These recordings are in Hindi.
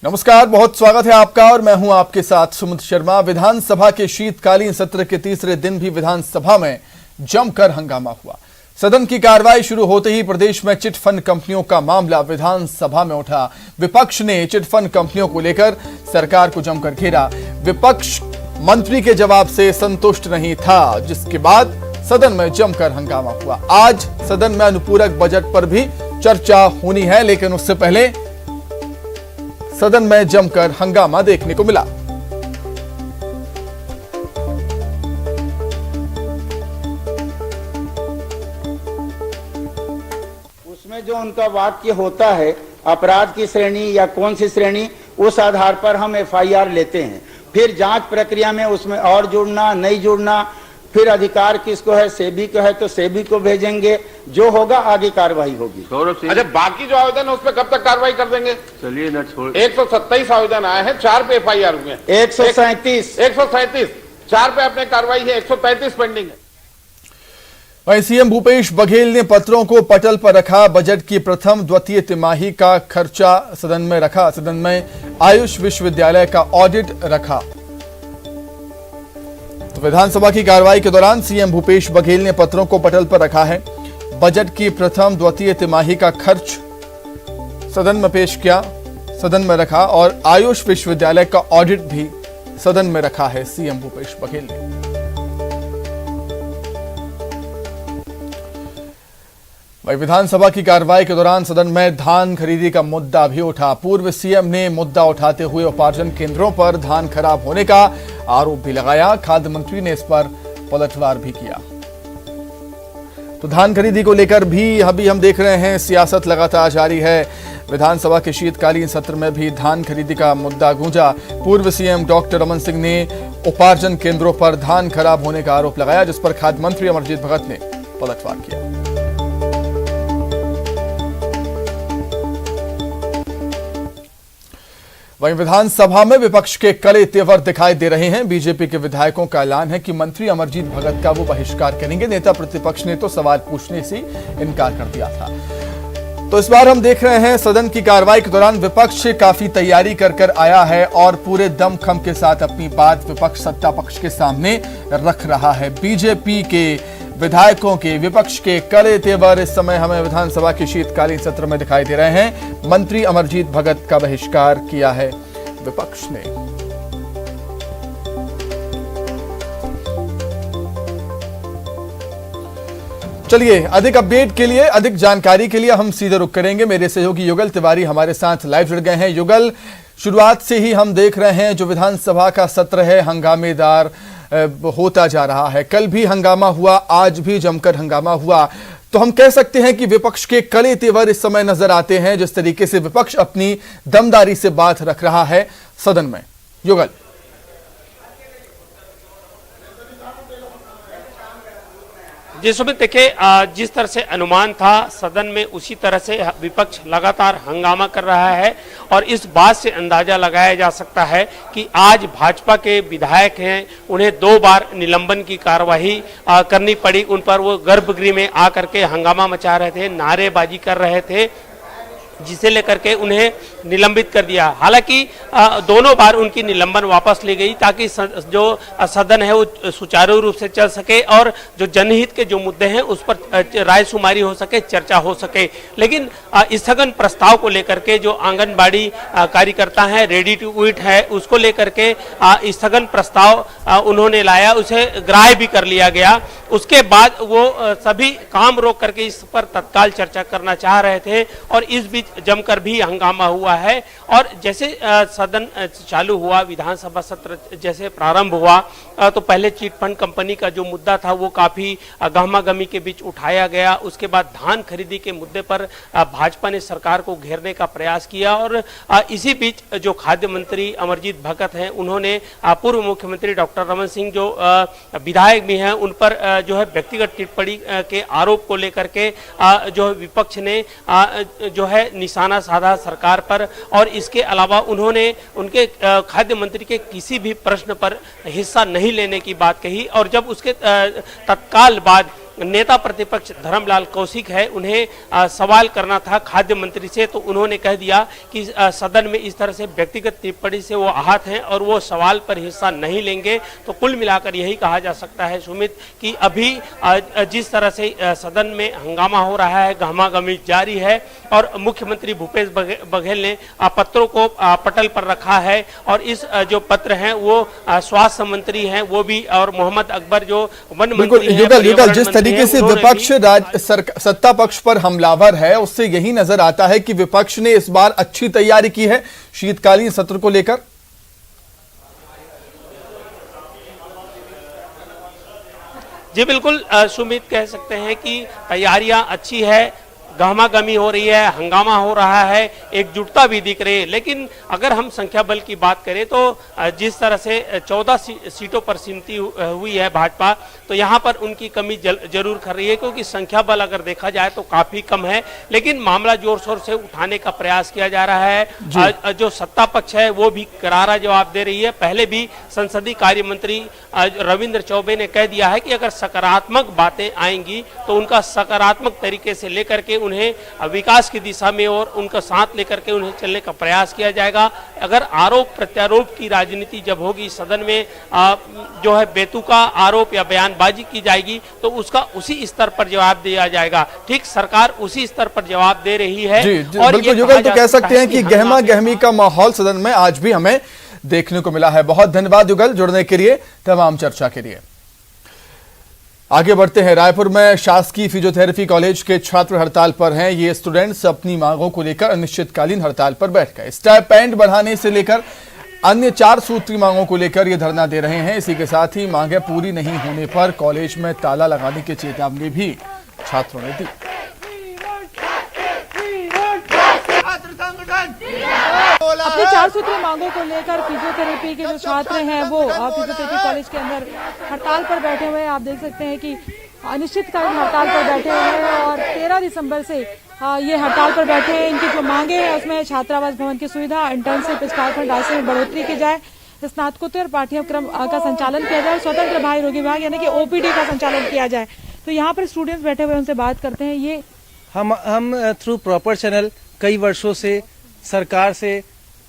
नमस्कार, बहुत स्वागत है आपका और मैं हूं आपके साथ सुमित शर्मा। विधानसभा के शीतकालीन सत्र के तीसरे दिन भी विधानसभा में जमकर हंगामा हुआ। सदन की कार्रवाई शुरू होते ही प्रदेश में चिटफंड कंपनियों का मामला विधानसभा में उठा। विपक्ष ने चिटफंड कंपनियों को लेकर सरकार को जमकर घेरा। विपक्ष मंत्री के जवाब से संतुष्ट नहीं था, जिसके बाद सदन में जमकर हंगामा हुआ। आज सदन में अनुपूरक बजट पर भी चर्चा होनी है, लेकिन उससे पहले सदन में जमकर हंगामा देखने को मिला। उसमें जो उनका वाक्य होता है अपराध की श्रेणी या कौन सी श्रेणी, उस आधार पर हम एफआईआर लेते हैं। फिर जांच प्रक्रिया में उसमें और जुड़ना नहीं जुड़ना, फिर अधिकार किसको है, सेबी को है तो सेबी को भेजेंगे, जो होगा आगे कार्रवाई होगी। अच्छा, बाकी जो आवेदन है उस पर कब तक कार्रवाई कर देंगे? चलिए ना छोड़। 127 आवेदन आए हैं, 4 पे एफआईआर हुए हैं। 137 4 पे अपने कार्रवाई है, 133 पेंडिंग है। वहीं सीएम भूपेश बघेल ने पत्रों को पटल पर रखा। बजट की प्रथम द्वितीय तिमाही का खर्चा सदन में रखा। सदन में आयुष विश्वविद्यालय का ऑडिट रखा। तो विधानसभा की कार्रवाई के दौरान सीएम भूपेश बघेल ने पत्रों को पटल पर रखा है। बजट की प्रथम द्वितीय तिमाही का खर्च सदन में पेश किया, सदन में रखा और आयुष विश्वविद्यालय का ऑडिट भी सदन में रखा है सीएम भूपेश बघेल ने। वहीं विधानसभा की कार्रवाई के दौरान सदन में धान खरीदी का मुद्दा भी उठा। पूर्व सीएम ने मुद्दा उठाते हुए उपार्जन केंद्रों पर धान खराब होने का आरोप भी लगाया। खाद्य मंत्री ने इस पर पलटवार भी किया। तो धान खरीदी को लेकर भी अभी हम देख रहे हैं सियासत लगातार जारी है। विधानसभा के शीतकालीन सत्र में भी धान खरीदी का मुद्दा गूंजा। पूर्व सीएम डॉक्टर रमन सिंह ने उपार्जन केंद्रों पर धान खराब होने का आरोप लगाया, जिस पर खाद्य मंत्री अमरजीत भगत ने पलटवार किया। वहीं विधानसभा में विपक्ष के कड़े तेवर दिखाई दे रहे हैं। बीजेपी के विधायकों का ऐलान है कि मंत्री अमरजीत भगत का वो बहिष्कार करेंगे। नेता प्रतिपक्ष ने तो सवाल पूछने से इनकार कर दिया था। तो इस बार हम देख रहे हैं सदन की कार्रवाई के दौरान विपक्ष काफी तैयारी कर आया है और पूरे दमखम के साथ अपनी बात विपक्ष सत्ता पक्ष के सामने रख रहा है। बीजेपी के विधायकों के विपक्ष के कड़े तेवर इस समय हमें विधानसभा के शीतकालीन सत्र में दिखाई दे रहे हैं। मंत्री अमरजीत भगत का बहिष्कार किया है विपक्ष ने। चलिए, अधिक अपडेट के लिए, अधिक जानकारी के लिए हम सीधे रुख करेंगे। मेरे सहयोगी युगल तिवारी हमारे साथ लाइव जुड़ गए हैं। युगल, शुरुआत से ही हम देख रहे हैं जो विधानसभा का सत्र है हंगामेदार होता जा रहा है। कल भी हंगामा हुआ, आज भी जमकर हंगामा हुआ। तो हम कह सकते हैं कि विपक्ष के कड़े तेवर इस समय नजर आते हैं, जिस तरीके से विपक्ष अपनी दमदारी से बात रख रहा है सदन में। युगल, जी सुमित, देखिए जिस तरह से अनुमान था सदन में, उसी तरह से विपक्ष लगातार हंगामा कर रहा है और इस बात से अंदाजा लगाया जा सकता है कि आज भाजपा के विधायक हैं, उन्हें 2 बार निलंबन की कार्यवाही करनी पड़ी। उन पर वो गर्भगृह में आकर के हंगामा मचा रहे थे, नारेबाजी कर रहे थे, जिसे लेकर के उन्हें निलंबित कर दिया। हालांकि दोनों बार उनकी निलंबन वापस ली गई ताकि जो सदन है वो सुचारू रूप से चल सके और जो जनहित के जो मुद्दे हैं उस पर रायशुमारी हो सके, चर्चा हो सके। लेकिन स्थगन प्रस्ताव को लेकर के जो आंगनबाड़ी कार्यकर्ता है, रेडी टू ईट है, उसको लेकर के स्थगन प्रस्ताव उन्होंने लाया, उसे ग्राह्य भी कर लिया गया। उसके बाद वो सभी काम रोक करके इस पर तत्काल चर्चा करना चाह रहे थे और इस बीच जमकर भी हंगामा हुआ है। और जैसे सदन चालू हुआ, विधानसभा सत्र जैसे प्रारंभ हुआ, तो पहले चिटफंड कंपनी का जो मुद्दा था वो काफी गहमागहमी के बीच उठाया गया। उसके बाद धान खरीदी के मुद्दे पर भाजपा ने सरकार को घेरने का प्रयास किया और इसी बीच जो खाद्य मंत्री अमरजीत भगत हैं, उन्होंने पूर्व मुख्यमंत्री डॉक्टर रमन सिंह जो विधायक भी हैं, उन पर जो है व्यक्तिगत टिप्पणी के आरोप को लेकर के जो विपक्ष ने जो है निशाना साधा सरकार पर। और इसके अलावा उन्होंने उनके खाद्य मंत्री के किसी भी प्रश्न पर हिस्सा नहीं लेने की बात कही और जब उसके तत्काल बाद नेता प्रतिपक्ष धर्मलाल कौशिक है, उन्हें सवाल करना था खाद्य मंत्री से, तो उन्होंने कह दिया कि सदन में इस तरह से व्यक्तिगत टिप्पणी से वो आहत हैं और वो सवाल पर हिस्सा नहीं लेंगे। तो कुल मिलाकर यही कहा जा सकता है सुमित कि अभी जिस तरह से सदन में हंगामा हो रहा है, गहमागहमी जारी है और मुख्यमंत्री भूपेश बघेल ने पत्रों को पटल पर रखा है और इस जो पत्र हैं वो स्वास्थ्य मंत्री हैं वो भी, और मोहम्मद अकबर जो वन मंत्री हैं, युगल जिस तरीके से विपक्ष सत्ता पक्ष पर हमलावर है, उससे यही नजर आता है कि विपक्ष ने इस बार अच्छी तैयारी की है शीतकालीन सत्र को लेकर। जी बिल्कुल सुमित, कह सकते हैं कि तैयारियां अच्छी है, गहमागहमी हो रही है, हंगामा हो रहा है, एकजुटता भी दिख रही है। लेकिन अगर हम संख्या बल की बात करें तो जिस तरह से 14 सीटों पर सीमित हुई है भाजपा, तो यहाँ पर उनकी कमी जरूर कर रही है, क्योंकि संख्या बल अगर देखा जाए तो काफी कम है। लेकिन मामला जोर शोर से उठाने का प्रयास किया जा रहा है। जो सत्ता पक्ष है वो भी करारा जवाब दे रही है। पहले भी संसदीय कार्य मंत्री रविंद्र चौबे ने कह दिया है कि अगर सकारात्मक बातें आएंगी तो उनका सकारात्मक तरीके से लेकर के उन्हें विकास की दिशा में और उनका साथ लेकर के उन्हें चलने का प्रयास किया जाएगा। अगर आरोप प्रत्यारोप की राजनीति जब होगी सदन में, जो है बेतुका आरोप या बयानबाजी की जाएगी, तो उसका उसी स्तर पर जवाब दिया जाएगा। ठीक सरकार उसी स्तर पर जवाब दे रही है। और बिल्कुल युगल, तो कह सकते हैं कि गहमा गहमी का माहौल सदन में आज भी हमें देखने को मिला है। बहुत धन्यवाद युगल जुड़ने के लिए, तमाम चर्चा के लिए। आगे बढ़ते हैं। रायपुर में शासकीय फिजियोथेरेपी कॉलेज के छात्र हड़ताल पर हैं। ये स्टूडेंट्स अपनी मांगों को लेकर अनिश्चितकालीन हड़ताल पर बैठ गए। स्टाइपेंड बढ़ाने से लेकर अन्य 4 सूत्री मांगों को लेकर ये धरना दे रहे हैं। इसी के साथ ही मांगें पूरी नहीं होने पर कॉलेज में ताला लगाने की चेतावनी भी छात्रों ने दी। अपनी 4 सूत्री मांगों को लेकर फिजियोथेरेपी के जो छात्र हैं वो फिजियोथेरेपी कॉलेज के अंदर हड़ताल पर बैठे हुए हैं। आप देख सकते हैं कि अनिश्चितकालीन हड़ताल पर बैठे हुए हैं और 13 दिसंबर से ये हड़ताल पर बैठे हैं। इनकी जो मांगे हैं उसमें छात्रावास भवन की सुविधा, इंटर्नशिप, स्टाइपेंड राशि में बढ़ोतरी की जाए, स्नातकोत्तर पाठ्यक्रम का संचालन किया जाए, स्वतंत्र बाह्य रोगी विभाग यानी कि ओपीडी का संचालन किया जाए। तो यहाँ पर स्टूडेंट्स बैठे हुए उनसे बात करते हैं। ये हम थ्रू प्रॉपर चैनल कई वर्षों से सरकार से,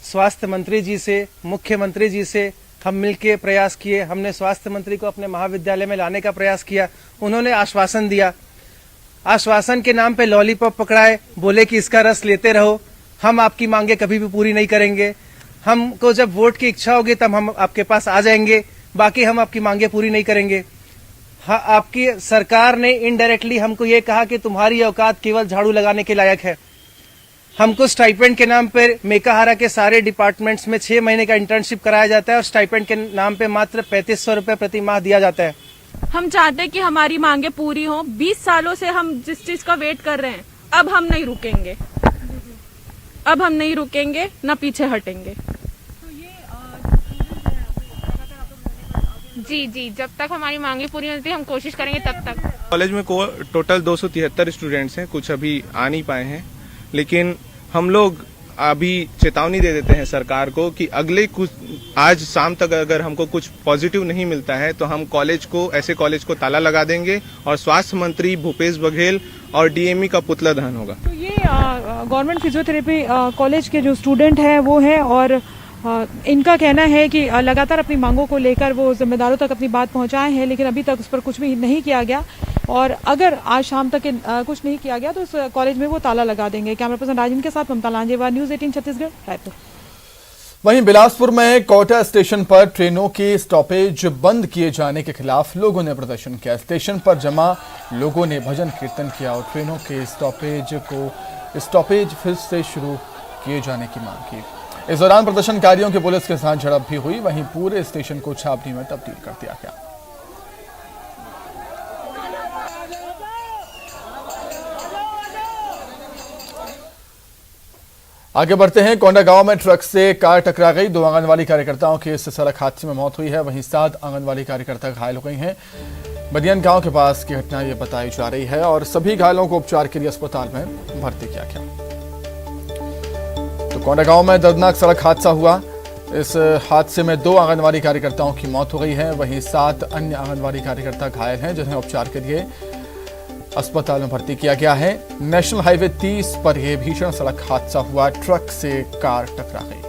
स्वास्थ्य मंत्री जी से, मुख्यमंत्री जी से हम मिलकर प्रयास किए। हमने स्वास्थ्य मंत्री को अपने महाविद्यालय में लाने का प्रयास किया। उन्होंने आश्वासन दिया, आश्वासन के नाम पे लॉलीपॉप पकड़ाए, बोले कि इसका रस लेते रहो, हम आपकी मांगे कभी भी पूरी नहीं करेंगे, हमको जब वोट की इच्छा होगी तब हम आपके पास आ जाएंगे, बाकी हम आपकी मांगे पूरी नहीं करेंगे। हाँ, आपकी सरकार ने इनडायरेक्टली हमको ये कहा कि तुम्हारी औकात केवल झाड़ू लगाने के लायक है। हमको स्टाइपेंड के नाम पर मेकाहारा के सारे डिपार्टमेंट्स में 6 महीने का इंटर्नशिप कराया जाता है और स्टाइपेंड के नाम पे मात्र 3500 रुपए प्रति माह दिया जाता है। हम चाहते हैं कि हमारी मांगे पूरी हों। 20 सालों से हम जिस चीज का वेट कर रहे हैं, अब हम नहीं रुकेंगे, अब हम नहीं रुकेंगे, ना पीछे हटेंगे। जी, जब तक हमारी मांगे पूरी होती है हम कोशिश करेंगे तब तक। कॉलेज में टोटल 273 स्टूडेंट्स हैं, कुछ अभी आ नहीं पाए हैं, लेकिन हम लोग अभी चेतावनी दे देते हैं सरकार को कि अगले कुछ आज शाम तक अगर हमको कुछ पॉजिटिव नहीं मिलता है तो हम ऐसे कॉलेज को ताला लगा देंगे और स्वास्थ्य मंत्री भूपेश बघेल और डीएमई का पुतला दहन होगा। तो ये गवर्नमेंट फिजियोथेरेपी कॉलेज के जो स्टूडेंट हैं वो हैं और इनका कहना है कि लगातार अपनी मांगों को लेकर वो जिम्मेदारों तक अपनी बात पहुंचाए हैं, लेकिन अभी तक उस पर कुछ भी नहीं किया गया और अगर आज शाम तक कुछ नहीं किया गया तो इस कॉलेज में वो ताला लगा देंगे। कैमरा पर्सन राजन के साथ ममता लांजेवार, न्यूज़ 18 छत्तीसगढ़, रायपुर। वहीं बिलासपुर में कोटा स्टेशन पर ट्रेनों की स्टॉपेज बंद किए जाने के खिलाफ लोगों ने प्रदर्शन किया। स्टेशन पर जमा लोगों ने भजन कीर्तन किया और ट्रेनों के स्टॉपेज फिर से शुरू किए जाने की मांग की। इस दौरान प्रदर्शनकारियों की पुलिस के साथ झड़प भी हुई। वहीं पूरे स्टेशन को छावनी में तब्दील कर दिया गया। आगे बढ़ते हैं। कोंडागांव में ट्रक से कार टकरा गई। 2 आंगनवाड़ी कार्यकर्ताओं की इस सड़क हादसे में मौत हुई है। वहीं 7 आंगनवाड़ी कार्यकर्ता घायल हो गई हैं। बदियन गांव के पास की घटना ये बताई जा रही है और सभी घायलों को उपचार के लिए अस्पताल में भर्ती किया गया। तो कोंडागांव में दर्दनाक सड़क हादसा हुआ। इस हादसे में 2 आंगनवाड़ी कार्यकर्ताओं की मौत हो गई है। वहीं 7 अन्य आंगनवाड़ी कार्यकर्ता घायल हैं जिन्हें उपचार के लिए अस्पताल में भर्ती किया गया है। नेशनल हाईवे 30 पर यह भीषण सड़क हादसा हुआ, ट्रक से कार टकरा गई।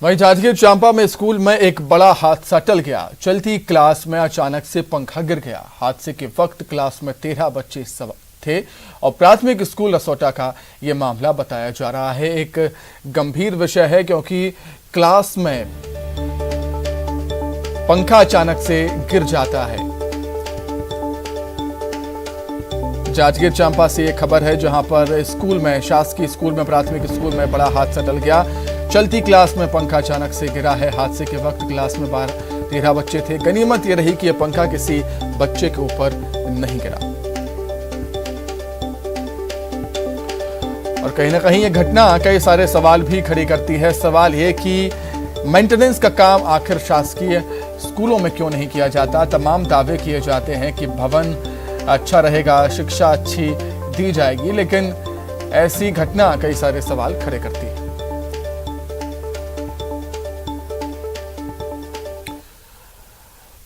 वहीं जांजगीर चांपा में स्कूल में एक बड़ा हादसा टल गया। चलती क्लास में अचानक से पंखा गिर गया। हादसे के वक्त क्लास में 13 बच्चे सवार थे और प्राथमिक स्कूल रसोटा का यह मामला बताया जा रहा है। एक गंभीर विषय है क्योंकि क्लास में पंखा अचानक से गिर जाता है। जांजगीर चांपा से एक खबर है जहां पर स्कूल में, शासकीय स्कूल में, प्राथमिक स्कूल में बड़ा हादसा टल गया। चलती क्लास में पंखा अचानक से गिरा है। हादसे के वक्त क्लास में 13 बच्चे थे। गनीमत यह रही कि यह पंखा किसी बच्चे के ऊपर नहीं गिरा। और कहीं ना कहीं यह घटना कई सारे सवाल भी खड़ी करती है। सवाल यह कि मेंटेनेंस का काम आखिर शासकीय स्कूलों में क्यों नहीं किया जाता। तमाम दावे किए जाते हैं कि भवन अच्छा रहेगा, शिक्षा अच्छी दी जाएगी, लेकिन ऐसी घटना कई सारे सवाल खड़े करती है।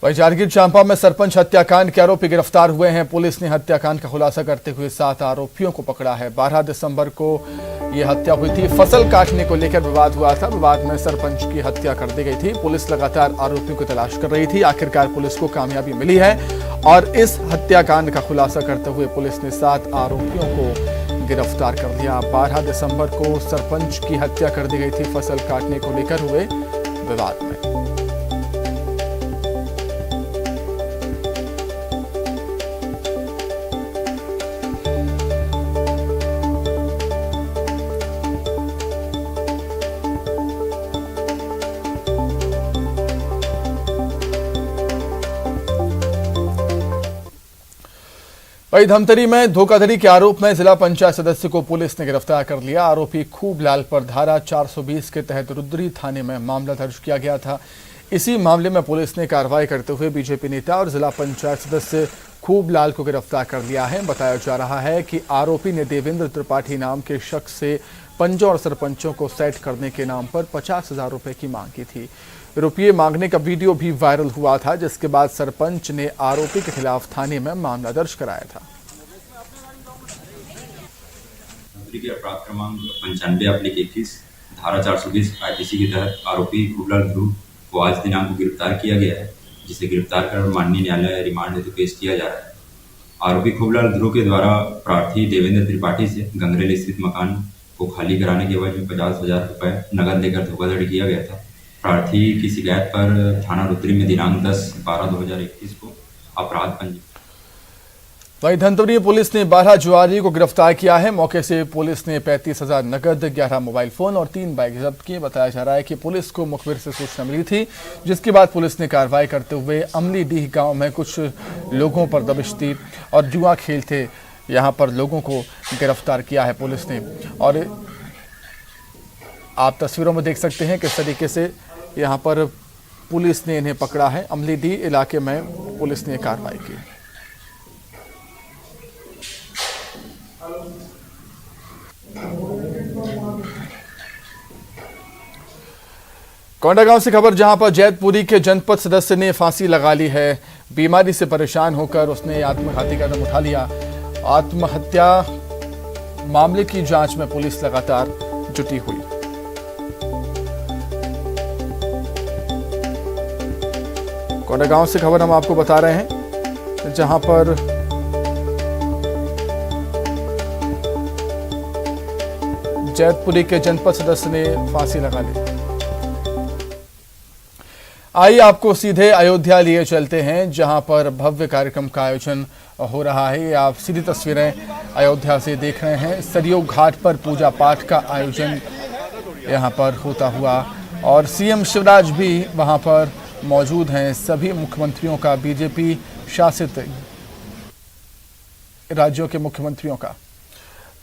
वहीं जांजगीर चांपा में सरपंच हत्याकांड के आरोपी गिरफ्तार हुए हैं। पुलिस ने हत्याकांड का खुलासा करते हुए 7 आरोपियों को पकड़ा है। 12 दिसंबर को यह हत्या हुई थी। फसल काटने को लेकर विवाद हुआ था। विवाद में सरपंच की हत्या कर दी गई थी। पुलिस लगातार आरोपियों की तलाश कर रही थी। आखिरकार पुलिस को कामयाबी मिली है और इस हत्याकांड का खुलासा करते हुए पुलिस ने 7 आरोपियों को गिरफ्तार कर लिया। 12 दिसंबर को सरपंच की हत्या कर दी गई थी फसल काटने को लेकर हुए विवाद में। वहीं धमतरी में धोखाधड़ी के आरोप में जिला पंचायत सदस्य को पुलिस ने गिरफ्तार कर लिया। आरोपी खूबलाल पर धारा 420 के तहत रुद्री थाने में मामला दर्ज किया गया था। इसी मामले में पुलिस ने कार्रवाई करते हुए बीजेपी नेता और जिला पंचायत सदस्य खूबलाल को गिरफ्तार कर लिया है। बताया जा रहा है कि आरोपी ने देवेंद्र त्रिपाठी नाम के शख्स से पंचों और सरपंचों को सेट करने के नाम पर 50,000 रुपए की मांग की थी। रुपये मांगने का वीडियो भी वायरल हुआ था, जिसके बाद सरपंच ने आरोपी के खिलाफ थाने में मामला दर्ज कराया था। के अपराध क्रमांक 95/21 धारा 420 आईपीसी के तहत आरोपी खूबलाल ध्रुव को आज दिनांक को गिरफ्तार किया गया है, जिसे गिरफ्तार कर माननीय न्यायालय रिमांड हेतु पेश किया जा रहा है। आरोपी खूबलाल ध्रुव के द्वारा प्रार्थी देवेंद्र त्रिपाठी से गंगरेल स्थित मकान को खाली कराने के एवज में 50,000 रुपए नगद लेकर धोखाधड़ी किया गया था। प्रार्थी की शिकायत पर थाना रुद्री में दिनांक 10/12/2021 को अपराध पंजीकृत। वहीं धमतरी पुलिस ने 12 जुआरी को गिरफ्तार किया है। मौके से पुलिस ने 35,000 नकद, 11 मोबाइल फोन और 3 बाइक जब्त किए। बताया जा रहा है कि पुलिस को मुखबिर से सूचना मिली थी, जिसके बाद पुलिस ने कार्रवाई करते हुए अमलीडीह गांव में कुछ लोगों पर दबिश्ती और जुआ खेलते यहां पर लोगों को गिरफ्तार किया है पुलिस ने। और आप तस्वीरों में देख सकते हैं किस तरीके से यहां पर पुलिस ने इन्हें पकड़ा है। अमलीडीह इलाके में पुलिस ने कार्रवाई की। कोंडागांव से खबर, जहां पर जैतपुरी के जनपद सदस्य ने फांसी लगा ली है। बीमारी से परेशान होकर उसने आत्मघाती कदम उठा लिया। आत्महत्या मामले की जांच में पुलिस लगातार जुटी हुई। कोंडागांव से खबर हम आपको बता रहे हैं, जहां पर जैतपुरी के जनपद सदस्य ने फांसी लगा ली। आइए आपको सीधे अयोध्या लिए चलते हैं, जहां पर भव्य कार्यक्रम का आयोजन हो रहा है। ये आप सीधी तस्वीरें अयोध्या से देख रहे हैं। सरयू घाट पर पूजा पाठ का आयोजन यहां पर होता हुआ और सीएम शिवराज भी वहां पर मौजूद हैं। सभी मुख्यमंत्रियों का, बीजेपी शासित राज्यों के मुख्यमंत्रियों का।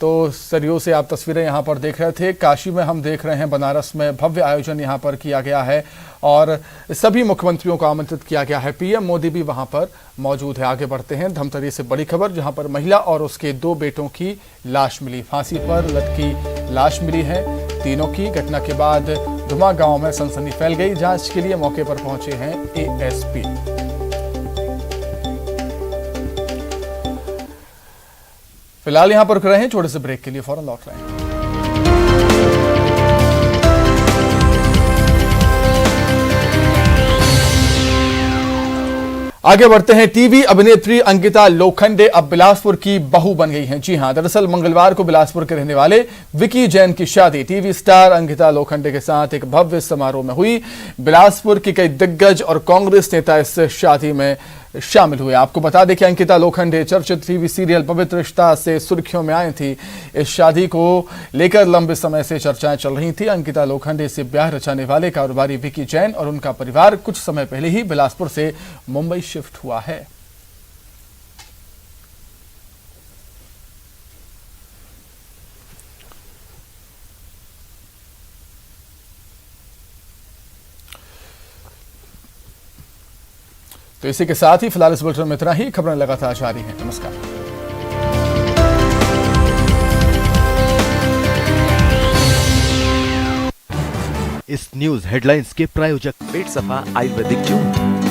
तो सरयू से आप तस्वीरें यहाँ पर देख रहे थे। काशी में हम देख रहे हैं, बनारस में भव्य आयोजन यहाँ पर किया गया है और सभी मुख्यमंत्रियों को आमंत्रित किया गया है। पीएम मोदी भी वहाँ पर मौजूद है। आगे बढ़ते हैं धमतरी से बड़ी खबर, जहाँ पर महिला और उसके 2 बेटों की लाश मिली। फांसी पर लटकी लाश मिली है तीनों की। घटना के बाद धुमा गांव में सनसनी फैल गई। जांच के लिए मौके पर पहुंचे हैं एएसपी। फिलहाल यहां पर रुक रहे हैं, छोटे से ब्रेक के लिए फौरन लौट रहे हैं। आगे बढ़ते हैं। टीवी अभिनेत्री अंकिता लोखंडे अब बिलासपुर की बहू बन गई हैं। जी हां, दरअसल मंगलवार को बिलासपुर के रहने वाले विकी जैन की शादी टीवी स्टार अंकिता लोखंडे के साथ एक भव्य समारोह में हुई। बिलासपुर के कई दिग्गज और कांग्रेस नेता इस शादी में शामिल हुए। आपको बता दें कि अंकिता लोखंडे चर्चित टीवी सीरियल पवित्र रिश्ता से सुर्खियों में आई थी। इस शादी को लेकर लंबे समय से चर्चाएं चल रही थी। अंकिता लोखंडे से ब्याह रचाने वाले कारोबारी विकी जैन और उनका परिवार कुछ समय पहले ही बिलासपुर से मुंबई शिफ्ट हुआ है। तो इसी के साथ ही फिलहाल इस बुलेटिन में इतना ही। खबरें लगातार जारी हैं। नमस्कार। इस न्यूज हेडलाइंस के प्रायोजक पेट सफा आयुर्वेदिक जून।